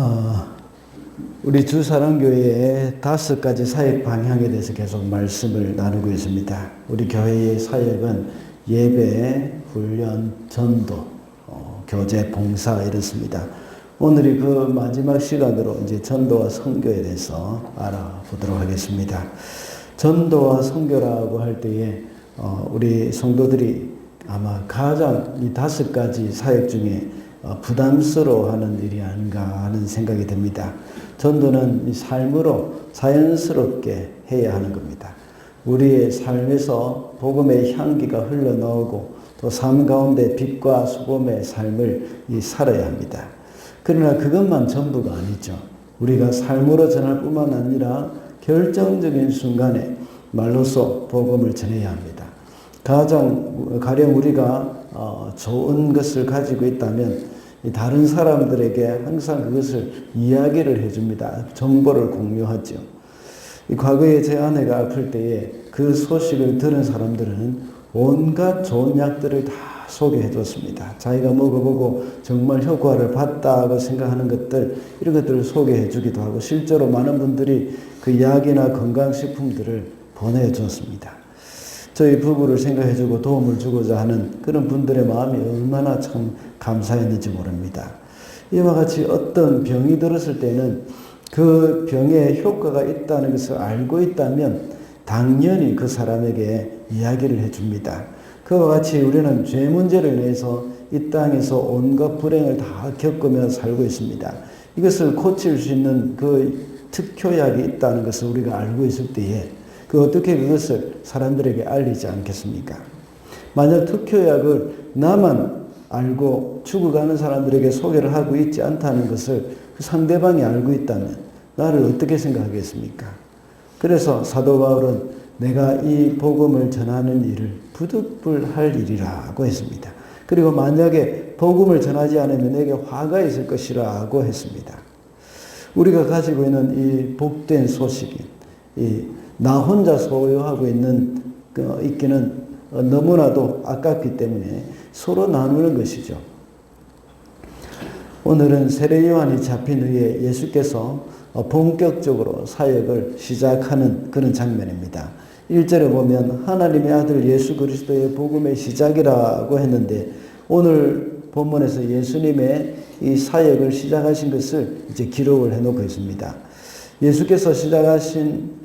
어, 우리 주사랑교회의 5가지 사역 방향에 대해서 계속 말씀을 나누고 있습니다. 우리 교회의 사역은 예배, 훈련, 전도, 교제, 봉사 이렇습니다. 오늘이 그 마지막 시간으로 이제 전도와 선교에 대해서 알아보도록 하겠습니다. 전도와 선교라고 할 때에 우리 성도들이 아마 가장 이 5가지 사역 중에 부담스러워하는 일이 아닌가 하는 생각이 듭니다. 전도는 이 삶으로 자연스럽게 해야 하는 겁니다. 우리의 삶에서 복음의 향기가 흘러나오고 또 삶 가운데 빛과 소금의 삶을 살아야 합니다. 그러나 그것만 전부가 아니죠. 우리가 삶으로 전할 뿐만 아니라 결정적인 순간에 말로써 복음을 전해야 합니다. 가령 우리가 좋은 것을 가지고 있다면 다른 사람들에게 항상 그것을 이야기를 해줍니다. 정보를 공유하죠. 과거에 제 아내가 아플 때에 그 소식을 들은 사람들은 온갖 좋은 약들을 다 소개해 줬습니다. 자기가 먹어보고 정말 효과를 봤다고 생각하는 것들, 이런 것들을 소개해 주기도 하고 실제로 많은 분들이 그 약이나 건강식품들을 보내줬습니다. 저희 부부를 생각해 주고 도움을 주고자 하는 그런 분들의 마음이 얼마나 참 감사했는지 모릅니다. 이와 같이 어떤 병이 들었을 때는 그 병에 효과가 있다는 것을 알고 있다면 당연히 그 사람에게 이야기를 해줍니다. 그와 같이 우리는 죄 문제로 인해서 이 땅에서 온갖 불행을 다 겪으며 살고 있습니다. 이것을 고칠 수 있는 그 특효약이 있다는 것을 우리가 알고 있을 때에 어떻게 그것을 사람들에게 알리지 않겠습니까? 만약 특효약을 나만 알고 죽어가는 사람들에게 소개를 하고 있지 않다는 것을 그 상대방이 알고 있다면 나를 어떻게 생각하겠습니까? 그래서 사도 바울은 내가 이 복음을 전하는 일을 부득불할 일이라고 했습니다. 그리고 만약에 복음을 전하지 않으면 내게 화가 있을 것이라고 했습니다. 우리가 가지고 있는 이 복된 소식이 나 혼자 소유하고 있기는 너무나도 아깝기 때문에 서로 나누는 것이죠. 오늘은 세례 요한이 잡힌 후에 예수께서 본격적으로 사역을 시작하는 그런 장면입니다. 1절에 보면 하나님의 아들 예수 그리스도의 복음의 시작이라고 했는데 오늘 본문에서 예수님의 이 사역을 시작하신 것을 이제 기록을 해놓고 있습니다. 예수께서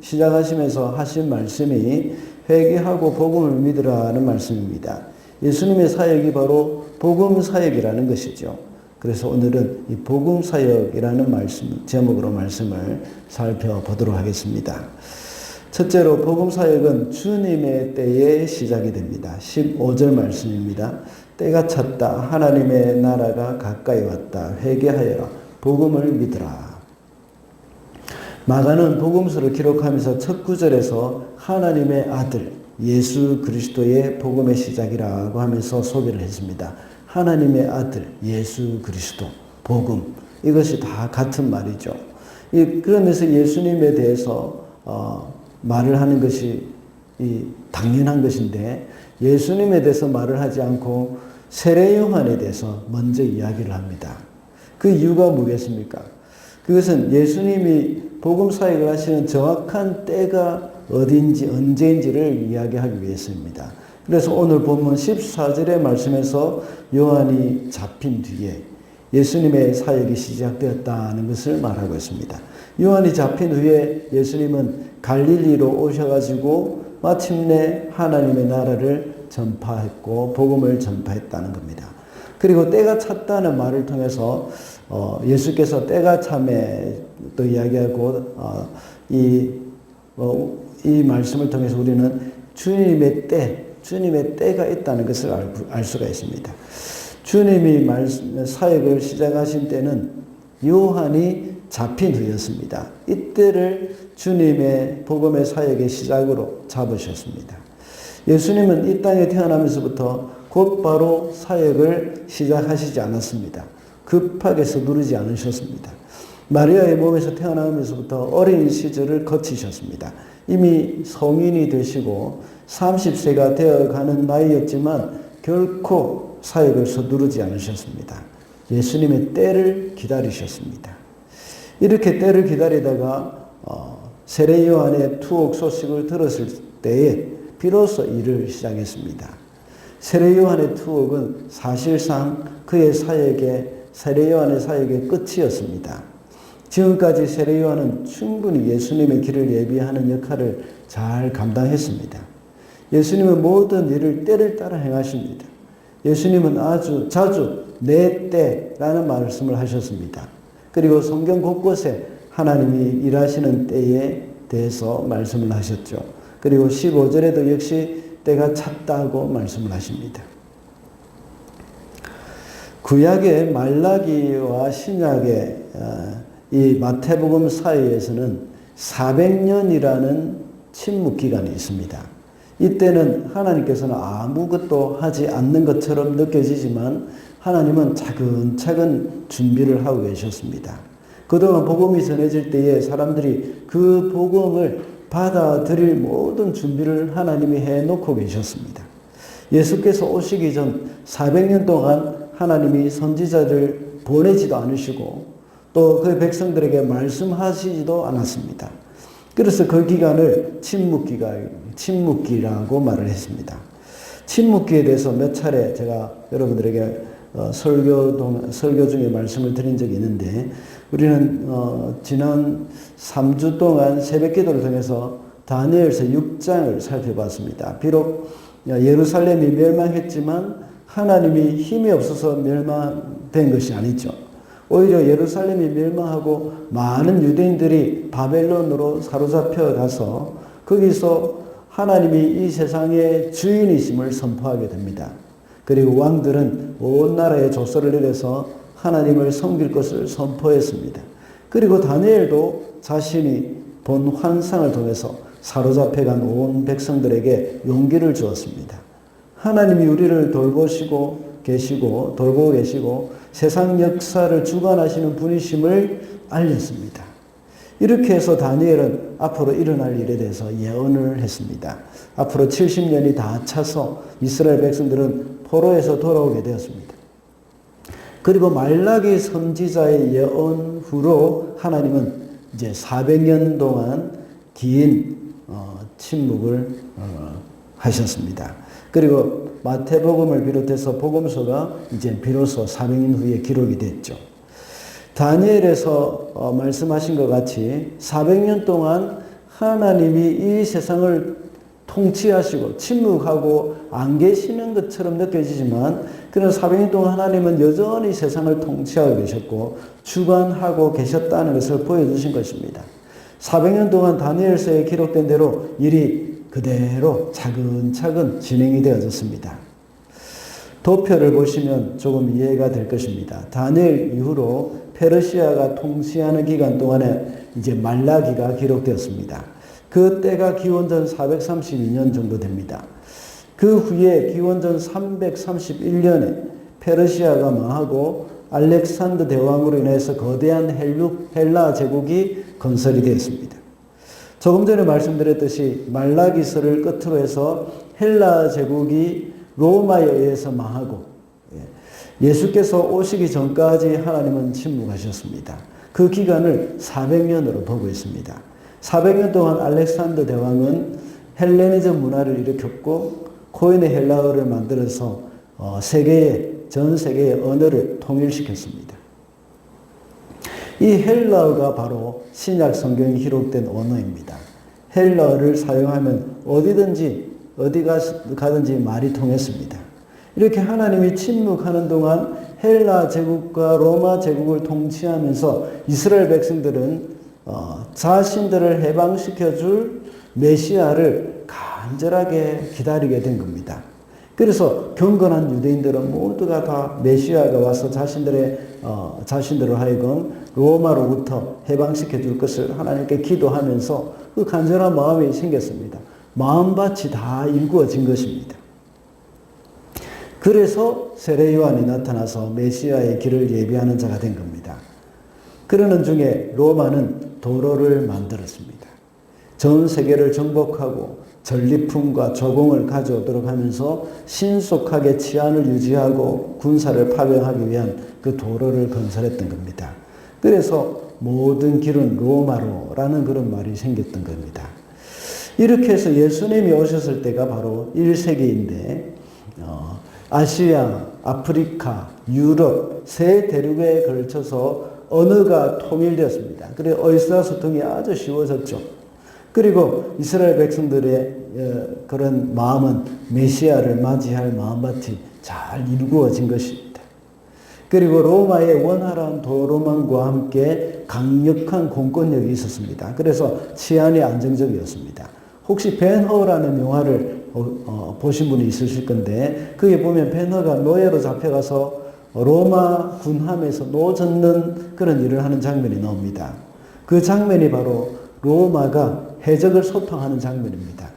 시작하시면서 하신 말씀이 회개하고 복음을 믿으라는 말씀입니다. 예수님의 사역이 바로 복음 사역이라는 것이죠. 그래서 오늘은 이 복음 사역이라는 제목으로 말씀을 살펴보도록 하겠습니다. 첫째로 복음 사역은 주님의 때에 시작이 됩니다. 15절 말씀입니다. 때가 찼다. 하나님의 나라가 가까이 왔다. 회개하여라. 복음을 믿으라. 마가는 복음서를 기록하면서 첫 구절에서 하나님의 아들 예수 그리스도의 복음의 시작이라고 하면서 소개를 했습니다. 하나님의 아들 예수 그리스도 복음, 이것이 다 같은 말이죠. 그러면서 예수님에 대해서 말을 하는 것이 당연한 것인데 예수님에 대해서 말을 하지 않고 세례 요한에 대해서 먼저 이야기를 합니다. 그 이유가 뭐겠습니까? 그것은 예수님이 복음 사역을 하시는 정확한 때가 어딘지 언제인지를 이야기하기 위해서입니다. 그래서 오늘 본문 14절의 말씀에서 요한이 잡힌 뒤에 예수님의 사역이 시작되었다는 것을 말하고 있습니다. 요한이 잡힌 후에 예수님은 갈릴리로 오셔가지고 마침내 하나님의 나라를 전파했고 복음을 전파했다는 겁니다. 그리고 때가 찼다는 말을 통해서 예수께서 때가 참에 또 이야기하고 이 말씀을 통해서 우리는 주님의 때가 있다는 것을 알 수가 있습니다. 주님이 사역을 시작하신 때는 요한이 잡힌 후였습니다. 이때를 주님의 복음의 사역의 시작으로 잡으셨습니다. 예수님은 이 땅에 태어나면서부터 곧바로 사역을 시작하시지 않았습니다. 급하게 서두르지 않으셨습니다. 마리아의 몸에서 태어나면서부터 어린 시절을 거치셨습니다. 이미 성인이 되시고 30세가 되어가는 나이였지만 결코 사역을 서두르지 않으셨습니다. 예수님의 때를 기다리셨습니다. 이렇게 때를 기다리다가 세례 요한의 투옥 소식을 들었을 때에 비로소 일을 시작했습니다. 세례 요한의 투옥은 사실상 그의 사역의 세례 요한의 사역의 끝이었습니다. 지금까지 세례 요한은 충분히 예수님의 길을 예비하는 역할을 잘 감당했습니다. 예수님은 모든 일을 때를 따라 행하십니다. 예수님은 아주 자주 내 때라는 말씀을 하셨습니다. 그리고 성경 곳곳에 하나님이 일하시는 때에 대해서 말씀을 하셨죠. 그리고 15절에도 역시 때가 찼다고 말씀을 하십니다. 구약의 말라기와 신약의 이 마태복음 사이에서는 400년이라는 침묵 기간이 있습니다. 이때는 하나님께서는 아무것도 하지 않는 것처럼 느껴지지만 하나님은 차근차근 준비를 하고 계셨습니다. 그동안 복음이 전해질 때에 사람들이 그 복음을 받아들일 모든 준비를 하나님이 해놓고 계셨습니다. 예수께서 오시기 전 400년 동안 하나님이 선지자들 보내지도 않으시고 또 그 백성들에게 말씀하시지도 않았습니다. 그래서 그 기간을 침묵기라고 말을 했습니다. 침묵기에 대해서 몇 차례 제가 여러분들에게 설교 중에 말씀을 드린 적이 있는데 우리는 지난 3주 동안 새벽 기도를 통해서 다니엘서 6장을 살펴봤습니다. 비록 예루살렘이 멸망했지만 하나님이 힘이 없어서 멸망된 것이 아니죠. 오히려 예루살렘이 멸망하고 많은 유대인들이 바벨론으로 사로잡혀 가서 거기서 하나님이 이 세상의 주인이심을 선포하게 됩니다. 그리고 왕들은 온 나라에 조서를 내려서 하나님을 섬길 것을 선포했습니다. 그리고 다니엘도 자신이 본 환상을 통해서 사로잡혀간 온 백성들에게 용기를 주었습니다. 하나님이 우리를 돌보고 계시고 세상 역사를 주관하시는 분이심을 알렸습니다. 이렇게 해서 다니엘은 앞으로 일어날 일에 대해서 예언을 했습니다. 앞으로 70년이 다 차서 이스라엘 백성들은 포로에서 돌아오게 되었습니다. 그리고 말라기 선지자의 예언 후로 하나님은 이제 400년 동안 긴 침묵을 하셨습니다. 그리고 마태복음을 비롯해서 복음서가 이제 비로소 400년 후에 기록이 됐죠. 다니엘에서 말씀하신 것 같이 400년 동안 하나님이 이 세상을 통치하시고 침묵하고 안 계시는 것처럼 느껴지지만 그런 400년 동안 하나님은 여전히 세상을 통치하고 계셨고 주관하고 계셨다는 것을 보여주신 것입니다. 400년 동안 다니엘서에 기록된 대로 일이 그대로 차근차근 진행이 되어졌습니다. 도표를 보시면 조금 이해가 될 것입니다. 다니엘 이후로 페르시아가 통치하는 기간 동안에 이제 말라기가 기록되었습니다. 그 때가 기원전 432년 정도 됩니다. 그 후에 기원전 331년에 페르시아가 망하고 알렉산더 대왕으로 인해서 거대한 헬라 제국이 건설이 되었습니다. 조금 전에 말씀드렸듯이 말라기서를 끝으로 해서 헬라 제국이 로마에 의해서 망하고 예수께서 오시기 전까지 하나님은 침묵하셨습니다. 그 기간을 400년으로 보고 있습니다. 400년 동안 알렉산더 대왕은 헬레니즘 문화를 일으켰고 코인의 헬라어를 만들어서 전 세계의 언어를 통일시켰습니다. 이 헬라어가 바로 신약 성경에 기록된 언어입니다. 헬라어를 사용하면 어디 가든지 말이 통했습니다. 이렇게 하나님이 침묵하는 동안 헬라 제국과 로마 제국을 통치하면서 이스라엘 백성들은 자신들을 해방시켜줄 메시아를 간절하게 기다리게 된 겁니다. 그래서 경건한 유대인들은 모두가 다 메시아가 와서 자신들을 하여금 로마로부터 해방시켜 줄 것을 하나님께 기도하면서 그 간절한 마음이 생겼습니다. 마음밭이 다 일구어진 것입니다. 그래서 세례 요한이 나타나서 메시아의 길을 예비하는 자가 된 겁니다. 그러는 중에 로마는 도로를 만들었습니다. 전 세계를 정복하고 전리품과 조공을 가져오도록 하면서 신속하게 치안을 유지하고 군사를 파병하기 위한 그 도로를 건설했던 겁니다. 그래서 모든 길은 로마로라는 그런 말이 생겼던 겁니다. 이렇게 해서 예수님이 오셨을 때가 바로 1세기인데 아시아, 아프리카, 유럽 세 대륙에 걸쳐서 언어가 통일되었습니다. 그래서 의사소통이 아주 쉬워졌죠. 그리고 이스라엘 백성들의 그런 마음은 메시아를 맞이할 마음밭이 잘 이루어진 것입니다. 그리고 로마의 원활한 도로망과 함께 강력한 공권력이 있었습니다. 그래서 치안이 안정적이었습니다. 혹시 벤허라는 영화를 보신 분이 있으실 건데 거기에 보면 벤허가 노예로 잡혀가서 로마 군함에서 노 젓는 그런 일을 하는 장면이 나옵니다. 그 장면이 바로 로마가 해적을 소탕하는 장면입니다.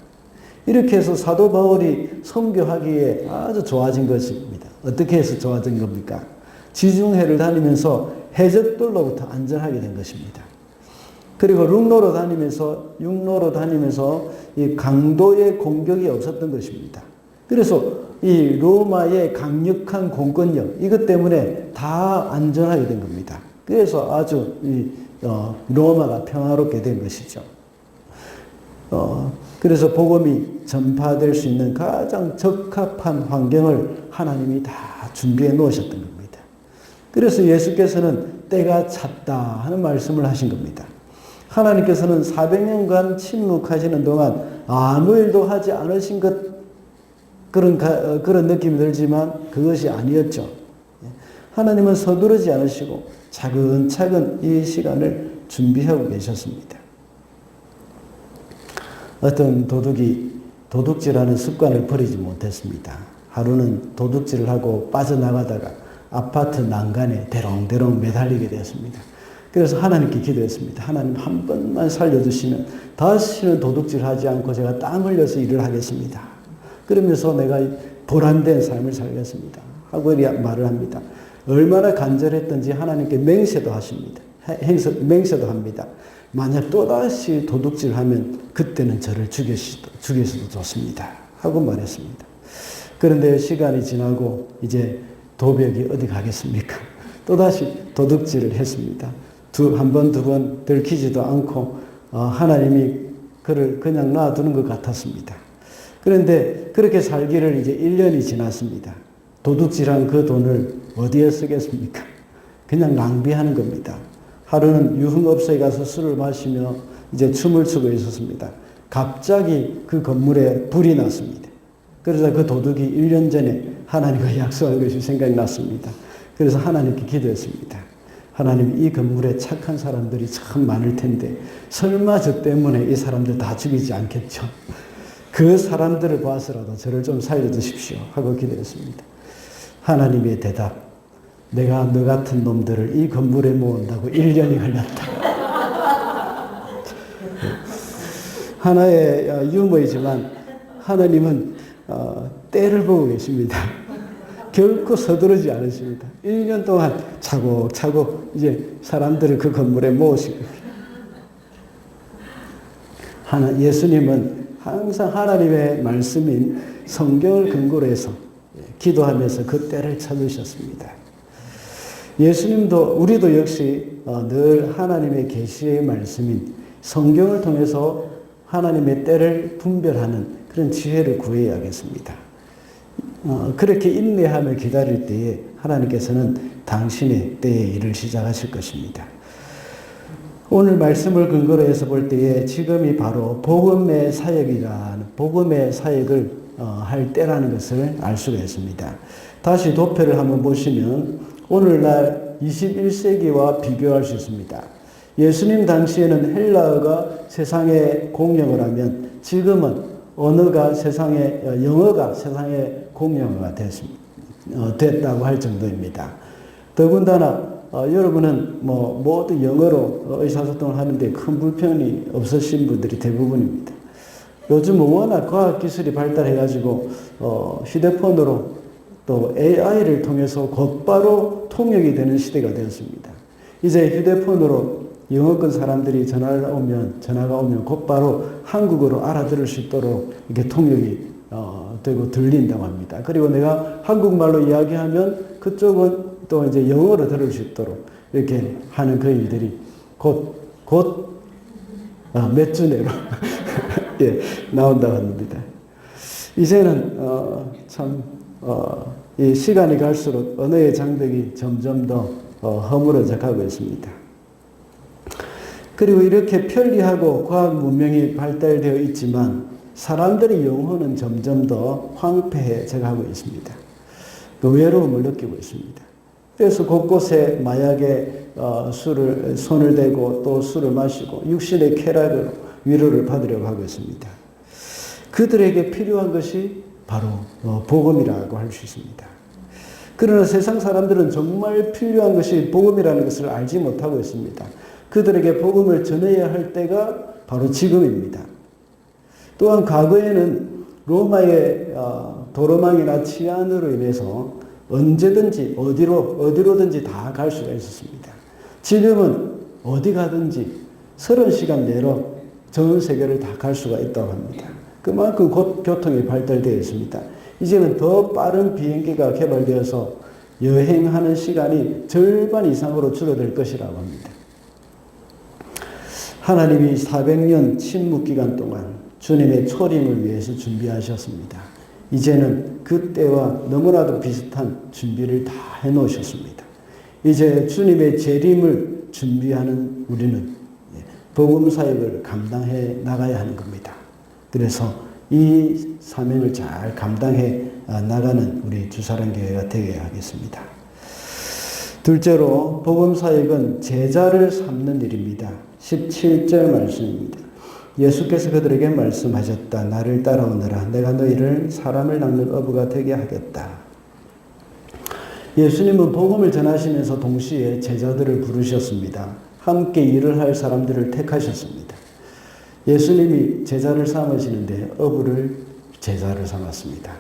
이렇게 해서 사도 바울이 선교하기에 아주 좋아진 것입니다. 어떻게 해서 좋아진 겁니까? 지중해를 다니면서 해적들로부터 안전하게 된 것입니다. 그리고 육로로 다니면서 이 강도의 공격이 없었던 것입니다. 그래서 이 로마의 강력한 공권력 이것 때문에 다 안전하게 된 겁니다. 그래서 아주 로마가 평화롭게 된 것이죠. 그래서 복음이 전파될 수 있는 가장 적합한 환경을 하나님이 다 준비해 놓으셨던 겁니다. 그래서 예수께서는 때가 찼다 하는 말씀을 하신 겁니다. 하나님께서는 400년간 침묵하시는 동안 아무 일도 하지 않으신 것 그런 느낌이 들지만 그것이 아니었죠. 하나님은 서두르지 않으시고 차근차근 이 시간을 준비하고 계셨습니다. 어떤 도둑이 도둑질하는 습관을 버리지 못했습니다. 하루는 도둑질을 하고 빠져나가다가 아파트 난간에 대롱대롱 매달리게 되었습니다. 그래서 하나님께 기도했습니다. 하나님 한 번만 살려주시면 다시는 도둑질하지 않고 제가 땀 흘려서 일을 하겠습니다. 그러면서 내가 보람된 삶을 살겠습니다. 하고 말을 합니다. 얼마나 간절했던지 하나님께 맹세도 하십니다. 맹세도 합니다. 만약 또다시 도둑질하면 그때는 저를 죽이셔도 좋습니다. 하고 말했습니다. 그런데 시간이 지나고 이제 도벽이 어디 가겠습니까? 또다시 도둑질을 했습니다. 한 번, 두 번 들키지도 않고 하나님이 그를 그냥 놔두는 것 같았습니다. 그런데 그렇게 살기를 이제 1년이 지났습니다. 도둑질한 그 돈을 어디에 쓰겠습니까? 그냥 낭비하는 겁니다. 하루는 유흥업소에 가서 술을 마시며 이제 춤을 추고 있었습니다. 갑자기 그 건물에 불이 났습니다. 그래서 그 도둑이 1년 전에 하나님과 약속한 것이 생각이 났습니다. 그래서 하나님께 기도했습니다. 하나님, 이 건물에 착한 사람들이 참 많을 텐데 설마 저 때문에 이 사람들 다 죽이지 않겠죠? 그 사람들을 봐서라도 저를 좀 살려주십시오 하고 기도했습니다. 하나님의 대답, 내가 너 같은 놈들을 이 건물에 모은다고 1년이 걸렸다. 하나의 유머이지만 하나님은 때를 보고 계십니다. 결코 서두르지 않으십니다. 1년 동안 차곡차곡 이제 사람들을 그 건물에 모으실 겁니다. 예수님은 항상 하나님의 말씀인 성경을 근거로 해서 기도하면서 그 때를 찾으셨습니다. 예수님도 우리도 역시 늘 하나님의 계시의 말씀인 성경을 통해서 하나님의 때를 분별하는 그런 지혜를 구해야겠습니다. 그렇게 인내하며 기다릴 때에 하나님께서는 당신의 때에 일을 시작하실 것입니다. 오늘 말씀을 근거로 해서 볼 때에 지금이 바로 복음의 사역을 할 때라는 것을 알 수가 있습니다. 다시 도표를 한번 보시면 오늘날 21세기와 비교할 수 있습니다. 예수님 당시에는 헬라어가 세상에 공용을 하면 지금은 영어가 세상에 공용어가 됐다고 할 정도입니다. 더군다나 여러분은 모두 영어로 의사소통을 하는데 큰 불편이 없으신 분들이 대부분입니다. 요즘은 워낙 과학기술이 발달해가지고 휴대폰으로 또 AI를 통해서 곧바로 통역이 되는 시대가 되었습니다. 이제 휴대폰으로 영어권 사람들이 전화가 오면 곧바로 한국어로 알아들을 수 있도록 이렇게 통역이 되고 들린다고 합니다. 그리고 내가 한국말로 이야기하면 그쪽은 또 이제 영어로 들을 수 있도록 이렇게 하는 그 일들이 몇 주 내로 예, 나온다고 합니다. 이제는 이 시간이 갈수록 언어의 장벽이 점점 더 허물어져 가고 있습니다. 그리고 이렇게 편리하고 과학 문명이 발달되어 있지만 사람들의 영혼은 점점 더 황폐해져 가고 있습니다. 그 외로움을 느끼고 있습니다. 그래서 곳곳에 마약에 손을 대고 또 술을 마시고 육신의 쾌락으로 위로를 받으려고 하고 있습니다. 그들에게 필요한 것이 바로 복음이라고 할 수 있습니다. 그러나 세상 사람들은 정말 필요한 것이 복음이라는 것을 알지 못하고 있습니다. 그들에게 복음을 전해야 할 때가 바로 지금입니다. 또한 과거에는 로마의 도로망이나 치안으로 인해서 언제든지 어디로든지 다 갈 수가 있었습니다. 지금은 어디 가든지 30시간 내로 전 세계를 다 갈 수가 있다고 합니다. 그만큼 곧 교통이 발달되어 있습니다. 이제는 더 빠른 비행기가 개발되어서 여행하는 시간이 절반 이상으로 줄어들 것이라고 합니다. 하나님이 400년 침묵 기간 동안 주님의 초림을 위해서 준비하셨습니다. 이제는 그때와 너무나도 비슷한 준비를 다 해놓으셨습니다. 이제 주님의 재림을 준비하는 우리는 복음 사역을 감당해 나가야 하는 겁니다. 그래서 이 사명을 잘 감당해 나가는 우리 주사랑교회가 되어야 하겠습니다. 둘째로 복음 사역은 제자를 삼는 일입니다. 17절 말씀입니다. 예수께서 그들에게 말씀하셨다. 나를 따라오너라. 내가 너희를 사람을 낚는 어부가 되게 하겠다. 예수님은 복음을 전하시면서 동시에 제자들을 부르셨습니다. 함께 일을 할 사람들을 택하셨습니다. 예수님이 제자를 삼으시는데 어부를 제자를 삼았습니다.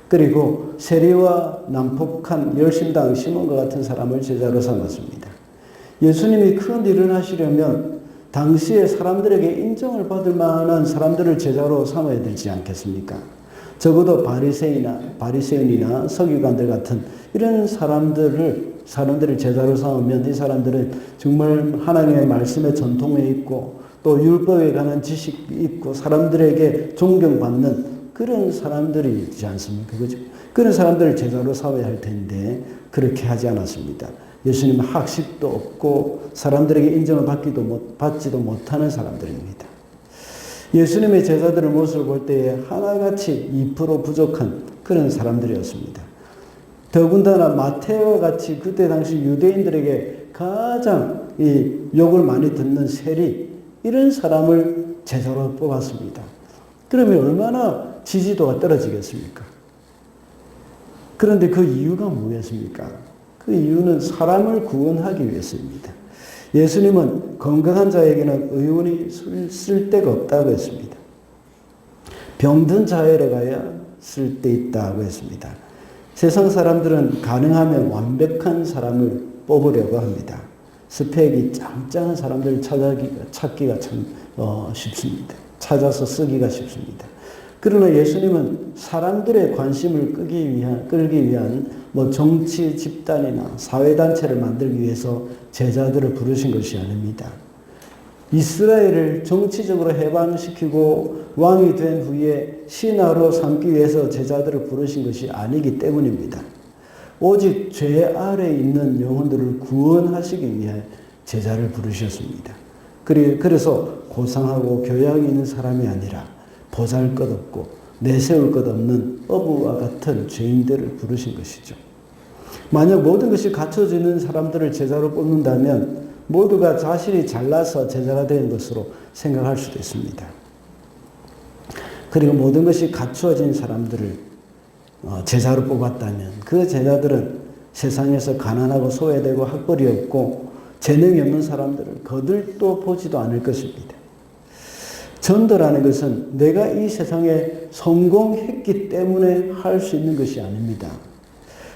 그리고 세리와 난폭한 열심당 시몬과 같은 사람을 제자로 삼았습니다. 예수님이 큰 일을 하시려면 당시에 사람들에게 인정을 받을 만한 사람들을 제자로 삼아야 되지 않겠습니까? 적어도 바리새인이나 서기관들 같은 이런 사람들을 제자로 삼으면 이 사람들은 정말 하나님의 말씀에 전통에 있고 또 율법에 관한 지식이 있고 사람들에게 존경받는 그런 사람들이지 않습니까? 그죠? 그런 사람들을 제자로 삼아야 할 텐데 그렇게 하지 않았습니다. 예수님은 학식도 없고 사람들에게 인정을 받지도 못하는 사람들입니다. 예수님의 제자들의 모습을 볼 때에 하나같이 2% 부족한 그런 사람들이었습니다. 더군다나 마태와 같이 그때 당시 유대인들에게 가장 이 욕을 많이 듣는 세리 이런 사람을 제자로 뽑았습니다. 그러면 얼마나 지지도가 떨어지겠습니까? 그런데 그 이유가 뭐겠습니까? 그 이유는 사람을 구원하기 위해서입니다. 예수님은 건강한 자에게는 의원이 쓸 데가 없다고 했습니다. 병든 자에게 가야 쓸 데 있다고 했습니다. 세상 사람들은 가능하면 완벽한 사람을 뽑으려고 합니다. 스펙이 짱짱한 사람들을 찾기가 참 쉽습니다. 찾아서 쓰기가 쉽습니다. 그러나 예수님은 사람들의 관심을 끌기 위한 정치 집단이나 사회단체를 만들기 위해서 제자들을 부르신 것이 아닙니다. 이스라엘을 정치적으로 해방시키고 왕이 된 후에 신하로 삼기 위해서 제자들을 부르신 것이 아니기 때문입니다. 오직 죄 아래 있는 영혼들을 구원하시기 위해 제자를 부르셨습니다. 그래서 고상하고 교양이 있는 사람이 아니라 보잘것없고 내세울 것 없는 어부와 같은 죄인들을 부르신 것이죠. 만약 모든 것이 갖춰지는 사람들을 제자로 뽑는다면 모두가 자신이 잘나서 제자가 되는 것으로 생각할 수도 있습니다. 그리고 모든 것이 갖추어진 사람들을 제자로 뽑았다면 그 제자들은 세상에서 가난하고 소외되고 학벌이 없고 재능이 없는 사람들을 거들떠 보지도 않을 것입니다. 전도라는 것은 내가 이 세상에 성공했기 때문에 할 수 있는 것이 아닙니다.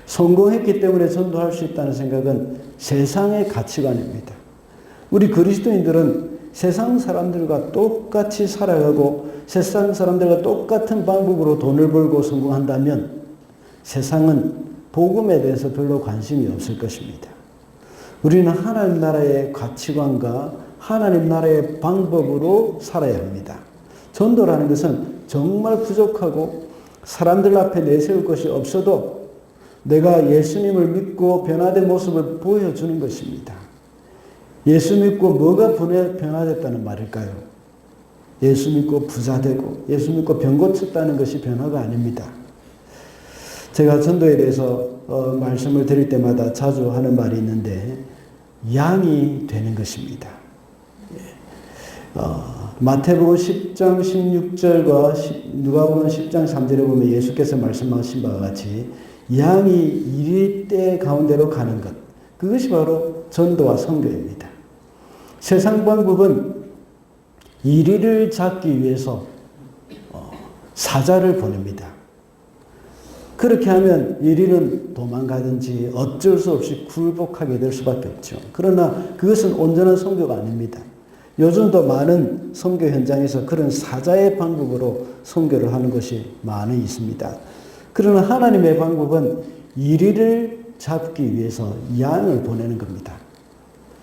성공했기 때문에 전도할 수 있다는 생각은 세상의 가치관입니다. 우리 그리스도인들은 세상 사람들과 똑같이 살아가고 세상 사람들과 똑같은 방법으로 돈을 벌고 성공한다면 세상은 복음에 대해서 별로 관심이 없을 것입니다. 우리는 하나님 나라의 가치관과 하나님 나라의 방법으로 살아야 합니다. 전도라는 것은 정말 부족하고 사람들 앞에 내세울 것이 없어도 내가 예수님을 믿고 변화된 모습을 보여주는 것입니다. 예수 믿고 뭐가 변화됐다는 말일까요? 예수 믿고 부자 되고 예수 믿고 병 고쳤다는 것이 변화가 아닙니다. 제가 전도에 대해서 말씀을 드릴 때마다 자주 하는 말이 있는데 양이 되는 것입니다. 마태복음 10장 16절과 누가복음 10장 3절에 보면 예수께서 말씀하신 바와 같이 양이 이리떼 가운데로 가는 것, 그것이 바로 전도와 선교입니다. 세상 방법은 이리를 잡기 위해서 사자를 보냅니다. 그렇게 하면 이리는 도망가든지 어쩔 수 없이 굴복하게 될 수밖에 없죠. 그러나 그것은 온전한 선교가 아닙니다. 요즘도 많은 선교 현장에서 그런 사자의 방법으로 선교를 하는 것이 많이 있습니다. 그러나 하나님의 방법은 이리를 잡기 위해서 양을 보내는 겁니다.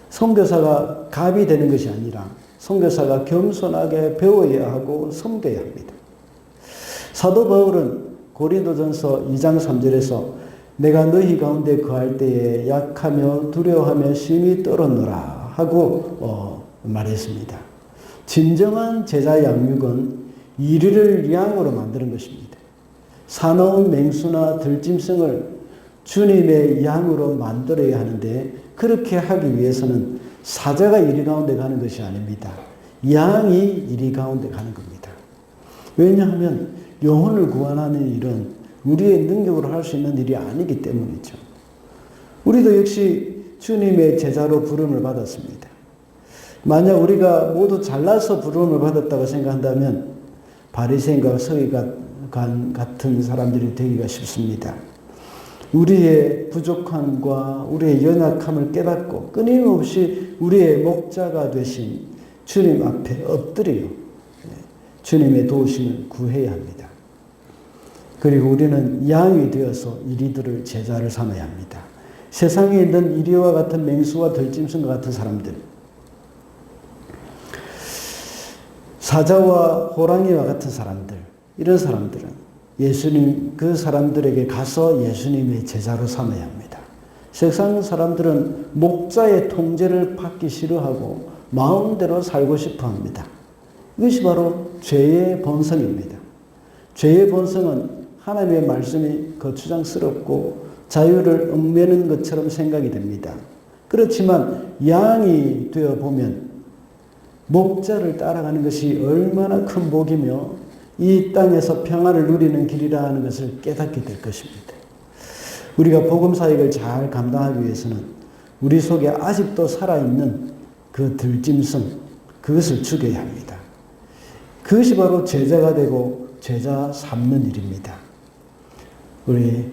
선교사가 갑이 되는 것이 아니라 선교사가 겸손하게 배워야 하고 섬겨야 합니다. 사도 바울은 고린도전서 2장 3절에서 내가 너희 가운데 거할 때에 약하며 두려워하며 심히 떨었노라 하고 말했습니다. 진정한 제자 양육은 이리를 양으로 만드는 것입니다. 사나운 맹수나 들짐승을 주님의 양으로 만들어야 하는데 그렇게 하기 위해서는 사자가 이리 가운데 가는 것이 아닙니다. 양이 이리 가운데 가는 겁니다. 왜냐하면 영혼을 구원하는 일은 우리의 능력으로 할 수 있는 일이 아니기 때문이죠. 우리도 역시 주님의 제자로 부름을 받았습니다. 만약 우리가 모두 잘나서 부름을 받았다고 생각한다면 바리새인과 서기관 같은 사람들이 되기가 쉽습니다. 우리의 부족함과 우리의 연약함을 깨닫고 끊임없이 우리의 목자가 되신 주님 앞에 엎드려 주님의 도우심을 구해야 합니다. 그리고 우리는 양이 되어서 이리들을 제자를 삼아야 합니다. 세상에 있는 이리와 같은 맹수와 들짐승과 같은 사람들, 사자와 호랑이와 같은 사람들, 이런 사람들은 예수님, 그 사람들에게 가서 예수님의 제자로 삼아야 합니다. 세상 사람들은 목자의 통제를 받기 싫어하고 마음대로 살고 싶어 합니다. 이것이 바로 죄의 본성입니다. 죄의 본성은 하나님의 말씀이 거추장스럽고 자유를 얽매는 것처럼 생각이 됩니다. 그렇지만 양이 되어 보면 목자를 따라가는 것이 얼마나 큰 복이며 이 땅에서 평안을 누리는 길이라는 것을 깨닫게 될 것입니다. 우리가 복음 사역을 잘 감당하기 위해서는 우리 속에 아직도 살아있는 그 들짐승, 그것을 죽여야 합니다. 그것이 바로 제자가 되고 제자 삼는 일입니다. 우리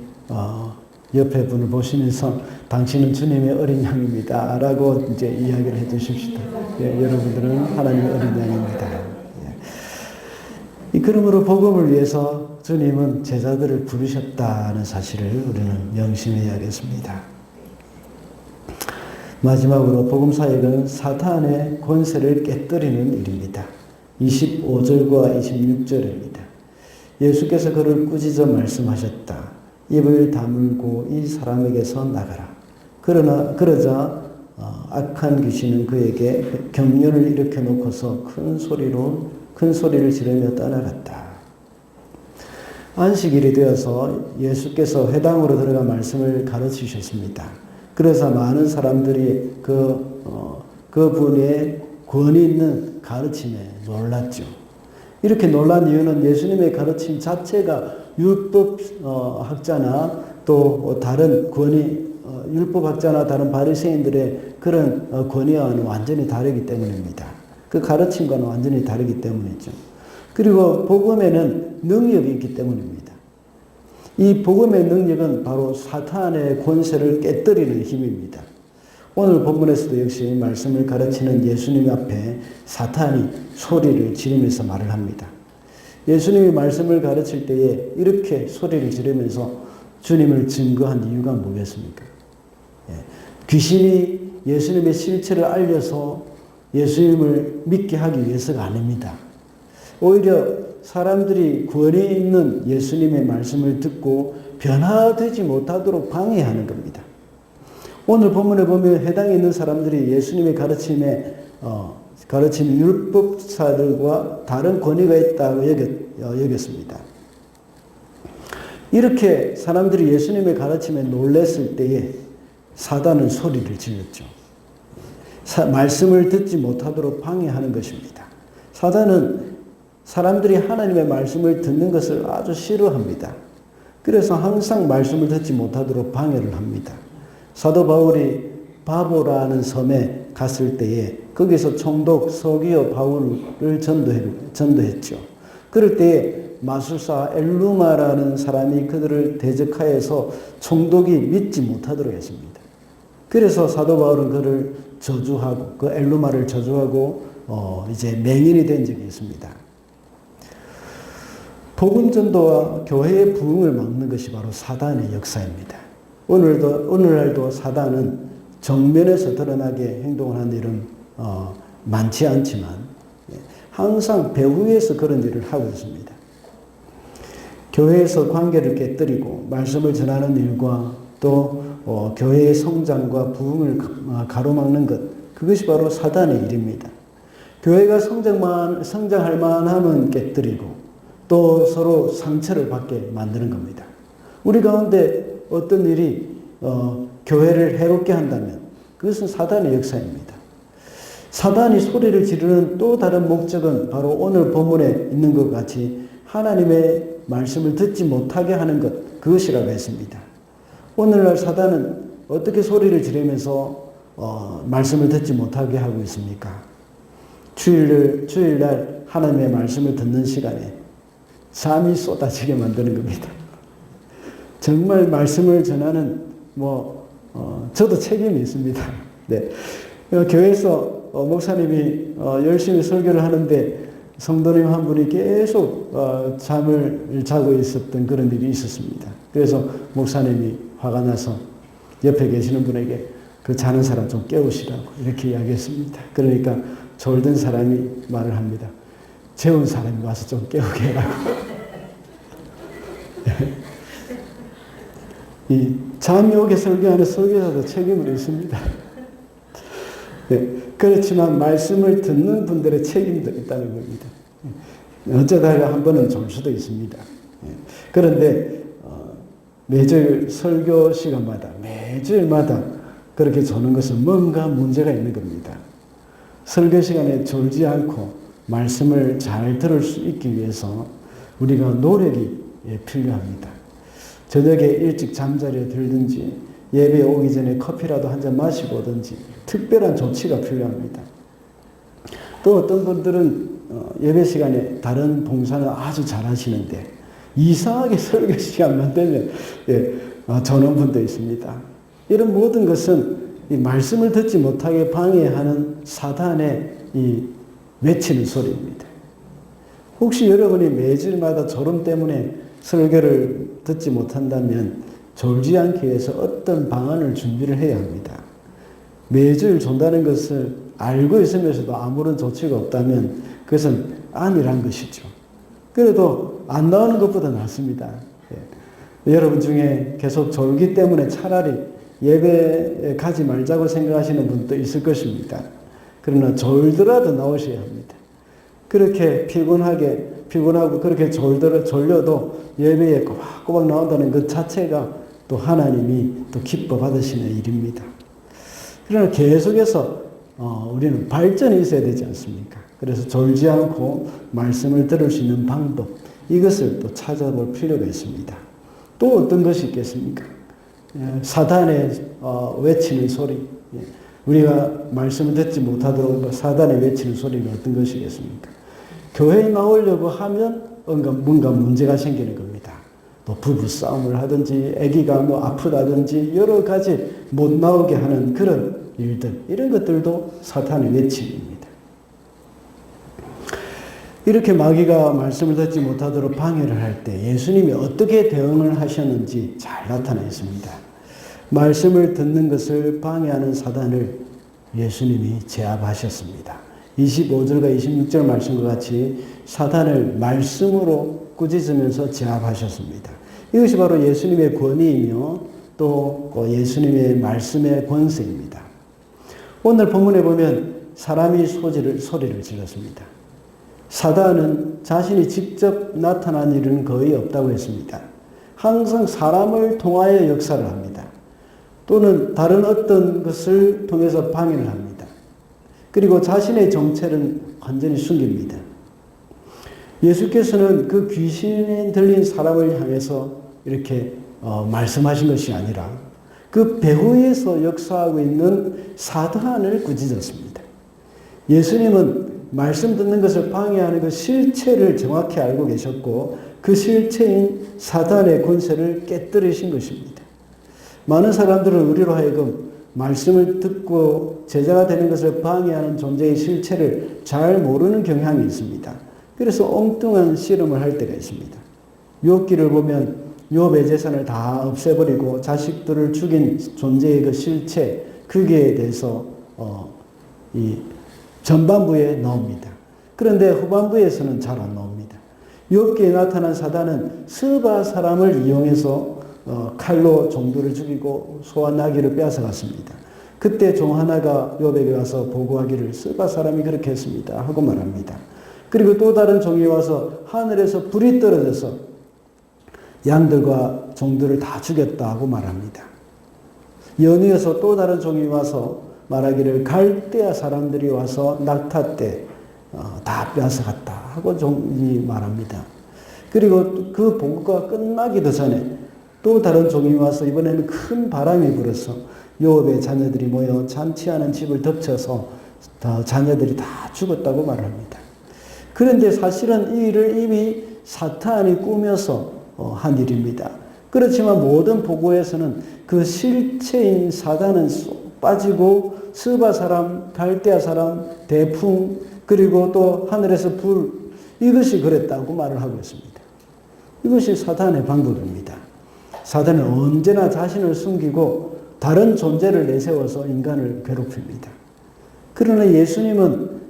옆에 분을 보시면서 당신은 주님의 어린 양입니다 라고 이제 이야기를 해 주십시오. 예, 여러분들은 하나님의 어린 양입니다. 예. 그러므로 복음을 위해서 주님은 제자들을 부르셨다는 사실을 우리는 명심해야겠습니다. 마지막으로 복음 사역은 사탄의 권세를 깨뜨리는 일입니다. 25절과 26절입니다. 예수께서 그를 꾸짖어 말씀하셨다. 입을 다물고 이 사람에게서 나가라. 그러자 악한 귀신은 그에게 경련을 일으켜 놓고서 큰 소리를 지르며 떠나갔다. 안식일이 되어서 예수께서 회당으로 들어가 말씀을 가르치셨습니다. 그래서 많은 사람들이 그분의 권위 있는 가르침에 놀랐죠. 이렇게 놀란 이유는 예수님의 가르침 자체가 율법학자나 또 다른 율법학자나 다른 바리새인들의 그런 권위와는 완전히 다르기 때문입니다. 그 가르침과는 완전히 다르기 때문이죠. 그리고 복음에는 능력이 있기 때문입니다. 이 복음의 능력은 바로 사탄의 권세를 깨뜨리는 힘입니다. 오늘 본문에서도 역시 말씀을 가르치는 예수님 앞에 사탄이 소리를 지르면서 말을 합니다. 예수님이 말씀을 가르칠 때에 이렇게 소리를 지르면서 주님을 증거한 이유가 뭐겠습니까? 귀신이 예수님의 실체를 알려서 예수님을 믿게 하기 위해서가 아닙니다. 오히려 사람들이 구원이 있는 예수님의 말씀을 듣고 변화되지 못하도록 방해하는 겁니다. 오늘 본문에 보면 해당에 있는 사람들이 예수님의 가르침 율법사들과 다른 권위가 있다고 여겼습니다. 이렇게 사람들이 예수님의 가르침에 놀랐을 때에 사단은 소리를 질렀죠. 말씀을 듣지 못하도록 방해하는 것입니다. 사단은 사람들이 하나님의 말씀을 듣는 것을 아주 싫어합니다. 그래서 항상 말씀을 듣지 못하도록 방해를 합니다. 사도 바울이 바보라는 섬에 갔을 때에 거기서 총독 서기오 바울을 전도했죠. 그럴 때에 마술사 엘루마라는 사람이 그들을 대적하여서 총독이 믿지 못하도록 했습니다. 그래서 사도 바울은 그를 저주하고 그 엘루마를 저주하고 이제 맹인이 된 적이 있습니다. 복음 전도와 교회의 부흥을 막는 것이 바로 사단의 역사입니다. 오늘날도 사단은 정면에서 드러나게 행동을 하는 일은 많지 않지만 항상 배후에서 그런 일을 하고 있습니다. 교회에서 관계를 깨뜨리고 말씀을 전하는 일과 또 교회의 성장과 부흥을 가로막는 것, 그것이 바로 사단의 일입니다. 교회가 성장할 만하면 깨뜨리고 또 서로 상처를 받게 만드는 겁니다. 우리 가운데 어떤 일이 교회를 해롭게 한다면 그것은 사단의 역사입니다. 사단이 소리를 지르는 또 다른 목적은 바로 오늘 본문에 있는 것 같이 하나님의 말씀을 듣지 못하게 하는 것, 그것이라고 했습니다. 오늘날 사단은 어떻게 소리를 지르면서 말씀을 듣지 못하게 하고 있습니까? 주일날 하나님의 말씀을 듣는 시간에 잠이 쏟아지게 만드는 겁니다. 정말 말씀을 전하는 저도 책임이 있습니다. 네. 교회에서 목사님이 열심히 설교를 하는데 성도님 한 분이 계속 잠을 자고 있었던 그런 일이 있었습니다. 그래서 목사님이 화가 나서 옆에 계시는 분에게 그 자는 사람 좀 깨우시라고 이렇게 이야기했습니다. 그러니까 졸던 사람이 말을 합니다. 재운 사람이 와서 좀 깨우게 해라고. 이 잠이 오게 설교하는 설교자도 책임은 있습니다. 네, 그렇지만 말씀을 듣는 분들의 책임도 있다는 겁니다. 어쩌다가 한 번은 졸 수도 있습니다. 그런데 매주 설교 시간마다 매주일마다 그렇게 조는 것은 뭔가 문제가 있는 겁니다. 설교 시간에 졸지 않고 말씀을 잘 들을 수 있기 위해서 우리가 노력이 필요합니다. 저녁에 일찍 잠자리에 들든지 예배에 오기 전에 커피라도 한 잔 마시고 오든지 특별한 조치가 필요합니다. 또 어떤 분들은 예배 시간에 다른 봉사는 아주 잘하시는데 이상하게 설교 시간만 되면 저는 분도 있습니다. 이런 모든 것은 이 말씀을 듣지 못하게 방해하는 사단의 이 외치는 소리입니다. 혹시 여러분이 매주일마다 졸음 때문에 설교를 듣지 못한다면 졸지 않기 위해서 어떤 방안을 준비를 해야 합니다. 매주일 존다는 것을 알고 있으면서도 아무런 조치가 없다면 그것은 아니란 것이죠. 그래도 안 나오는 것보다 낫습니다. 여러분 중에 계속 졸기 때문에 차라리 예배에 가지 말자고 생각하시는 분도 있을 것입니다. 그러나 졸더라도 나오셔야 합니다. 그렇게 피곤하고 그렇게 졸려도 예배에 꼬박꼬박 나온다는 것 자체가 또 하나님이 또 기뻐 받으시는 일입니다. 그러나 계속해서 우리는 발전이 있어야 되지 않습니까? 그래서 졸지 않고 말씀을 들을 수 있는 방법, 이것을 또 찾아볼 필요가 있습니다. 또 어떤 것이 있겠습니까? 사단의 외치는 소리, 우리가 말씀을 듣지 못하도록 사단의 외치는 소리는 어떤 것이겠습니까? 교회에 나오려고 하면 뭔가 문제가 생기는 겁니다. 또 부부 싸움을 하든지 아기가 아프다든지 여러 가지 못 나오게 하는 그런 일들, 이런 것들도 사탄의 외침입니다. 이렇게 마귀가 말씀을 듣지 못하도록 방해를 할 때 예수님이 어떻게 대응을 하셨는지 잘 나타나 있습니다. 말씀을 듣는 것을 방해하는 사단을 예수님이 제압하셨습니다. 25절과 26절 말씀과 같이 사단을 말씀으로 꾸짖으면서 제압하셨습니다. 이것이 바로 예수님의 권위이며 또 예수님의 말씀의 권세입니다. 오늘 본문에 보면 사람이 소리를 질렀습니다. 사단은 자신이 직접 나타난 일은 거의 없다고 했습니다. 항상 사람을 통하여 역사를 합니다. 또는 다른 어떤 것을 통해서 방해를 합니다. 그리고 자신의 정체는 완전히 숨깁니다. 예수께서는 그 귀신에 들린 사람을 향해서 이렇게 말씀하신 것이 아니라 그 배후에서 역사하고 있는 사단을 꾸짖었습니다. 예수님은 말씀 듣는 것을 방해하는 그 실체를 정확히 알고 계셨고 그 실체인 사단의 권세를 깨뜨리신 것입니다. 많은 사람들은 우리로 하여금 말씀을 듣고 제자가 되는 것을 방해하는 존재의 실체를 잘 모르는 경향이 있습니다. 그래서 엉뚱한 씨름을 할 때가 있습니다. 욥기를 보면 욥의 재산을 다 없애버리고 자식들을 죽인 존재의 그 실체, 거기에 대해서 이 전반부에 나옵니다. 그런데 후반부에서는 잘 안 나옵니다. 욥기에 나타난 사단은 스바 사람을 이용해서 칼로 종들을 죽이고 소와 나귀를 빼앗아갔습니다. 그때 종 하나가 욥에게 와서 보고하기를 스바 사람이 그렇게 했습니다 하고 말합니다. 그리고 또 다른 종이 와서 하늘에서 불이 떨어져서 양들과 종들을 다 죽였다 하고 말합니다. 연이어서 또 다른 종이 와서 말하기를 갈대아 사람들이 와서 낙타 때 다 빼앗아갔다 하고 종이 말합니다. 그리고 그 보고가 끝나기도 전에 또 다른 종이 와서 이번에는 큰 바람이 불어서 욥의 자녀들이 모여 잔치하는 집을 덮쳐서 자녀들이 다 죽었다고 말합니다. 그런데 사실은 이 일을 이미 사탄이 꾸며서 한 일입니다. 그렇지만 모든 보고에서는 그 실체인 사단은 쏙 빠지고 스바 사람, 갈대아 사람, 대풍, 그리고 또 하늘에서 불, 이것이 그랬다고 말을 하고 있습니다. 이것이 사단의 방법입니다. 사단은 언제나 자신을 숨기고 다른 존재를 내세워서 인간을 괴롭힙니다. 그러나 예수님은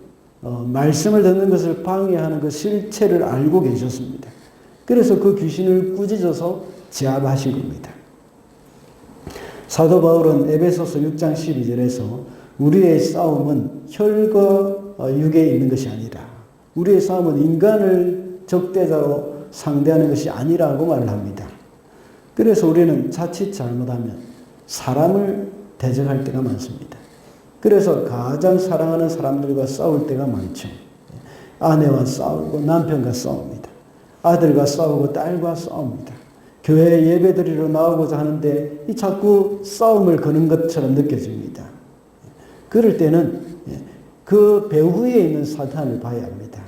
말씀을 듣는 것을 방해하는 그 실체를 알고 계셨습니다. 그래서 그 귀신을 꾸짖어서 제압하신 겁니다. 사도 바울은 에베소서 6장 12절에서 우리의 싸움은 혈과 육에 있는 것이 아니라 우리의 싸움은 인간을 적대자로 상대하는 것이 아니라고 말을 합니다. 그래서 우리는 자칫 잘못하면 사람을 대적할 때가 많습니다. 그래서 가장 사랑하는 사람들과 싸울 때가 많죠. 아내와 싸우고 남편과 싸웁니다. 아들과 싸우고 딸과 싸웁니다. 교회에 예배드리러 나오고자 하는데 이 자꾸 싸움을 거는 것처럼 느껴집니다. 그럴 때는 그 배후에 있는 사탄을 봐야 합니다.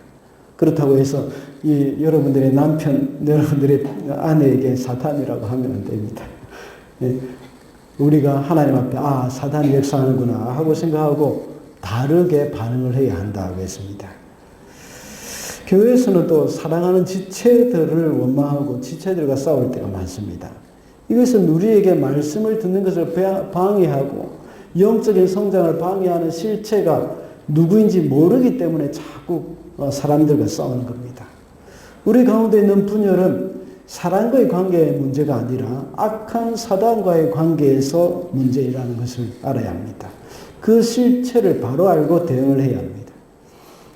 그렇다고 해서 여러분들의 남편, 여러분들의 아내에게 사탄이라고 하면 안 됩니다. 우리가 하나님 앞에 사탄이 역사하는구나 하고 생각하고 다르게 반응을 해야 한다고 했습니다. 교회에서는 또 사랑하는 지체들을 원망하고 지체들과 싸울 때가 많습니다. 이것은 우리에게 말씀을 듣는 것을 방해하고 영적인 성장을 방해하는 실체가 누구인지 모르기 때문에 자꾸 사람들과 싸우는 겁니다. 우리 가운데 있는 분열은 사람과의 관계의 문제가 아니라 악한 사단과의 관계에서 문제라는 것을 알아야 합니다. 그 실체를 바로 알고 대응을 해야 합니다.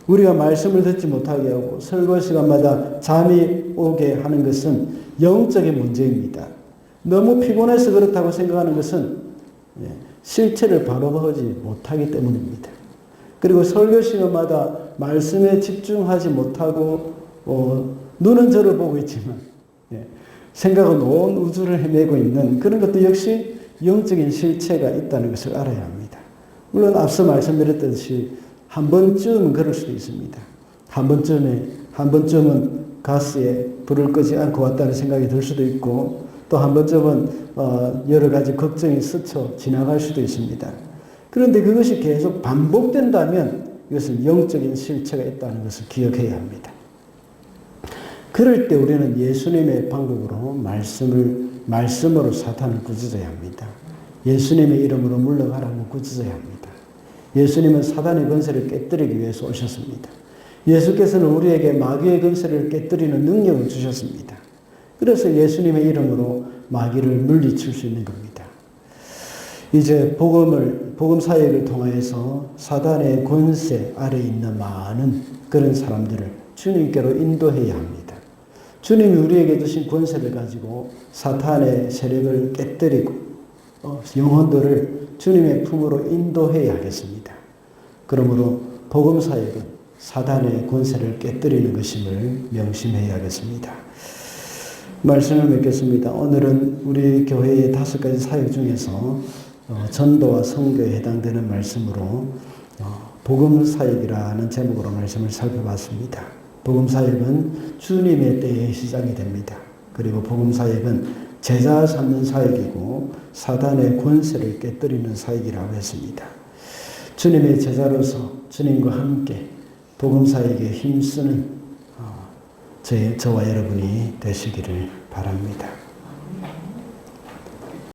우리가 말씀을 듣지 못하게 하고 설교 시간마다 잠이 오게 하는 것은 영적인 문제입니다. 너무 피곤해서 그렇다고 생각하는 것은 실체를 바로 보지 못하기 때문입니다. 그리고 설교 시간마다 말씀에 집중하지 못하고 눈은 저를 보고 있지만 생각은 온 우주를 헤매고 있는 그런 것도 역시 영적인 실체가 있다는 것을 알아야 합니다. 물론 앞서 말씀드렸듯이 한 번쯤은 그럴 수도 있습니다. 한 번쯤은 가스에 불을 끄지 않고 왔다는 생각이 들 수도 있고 또 한 번쯤은 여러 가지 걱정이 스쳐 지나갈 수도 있습니다. 그런데 그것이 계속 반복된다면 이것은 영적인 실체가 있다는 것을 기억해야 합니다. 그럴 때 우리는 예수님의 방법으로 말씀으로 사탄을 꾸짖어야 합니다. 예수님의 이름으로 물러가라고 꾸짖어야 합니다. 예수님은 사단의 권세를 깨뜨리기 위해서 오셨습니다. 예수께서는 우리에게 마귀의 권세를 깨뜨리는 능력을 주셨습니다. 그래서 예수님의 이름으로 마귀를 물리칠 수 있는 겁니다. 이제 복음 사역을 통해서 사단의 권세 아래 있는 많은 그런 사람들을 주님께로 인도해야 합니다. 주님이 우리에게 주신 권세를 가지고 사탄의 세력을 깨뜨리고 영혼들을 주님의 품으로 인도해야 하겠습니다. 그러므로 복음 사역은 사단의 권세를 깨뜨리는 것임을 명심해야겠습니다. 말씀을 맺겠습니다. 오늘은 우리 교회의 5가지 사역 중에서 전도와 선교에 해당되는 말씀으로 복음 사역이라는 제목으로 말씀을 살펴봤습니다. 복음 사역은 주님의 때에 시작이 됩니다. 그리고 복음 사역은 제자 삼는 사역이고 사단의 권세를 깨뜨리는 사역이라고 했습니다. 주님의 제자로서 주님과 함께 복음 사역에 힘쓰는 저와 여러분이 되시기를 바랍니다.